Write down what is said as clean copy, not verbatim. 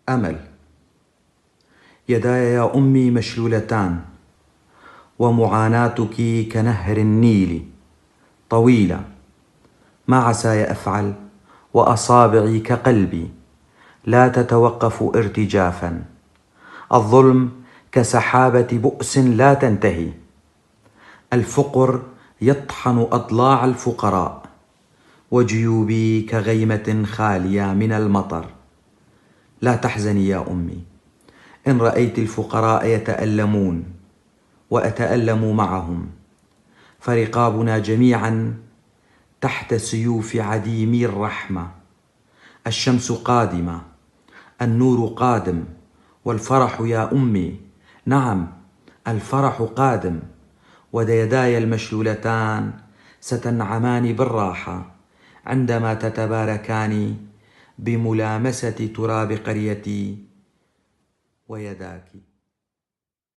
أمل. يداي يا أمي مشلولتان، ومعاناتك كنهر النيل طويلة. ما عساي أفعل وأصابعي كقلبي لا تتوقف ارتجافا. الظلم كسحابة بؤس لا تنتهي. الفقر يطحن أضلاع الفقراء، وجيوبي كغيمة خالية من المطر. لا تحزني يا أمي إن رأيت الفقراء يتألمون وأتألم معهم، فرقابنا جميعا تحت سيوف عديمي الرحمة. الشمس قادمة، النور قادم، والفرح يا أمي، نعم الفرح قادم. ويداي المشلولتان ستنعمان بالراحة عندما تتباركان بملامسة تراب قريتي ويداك.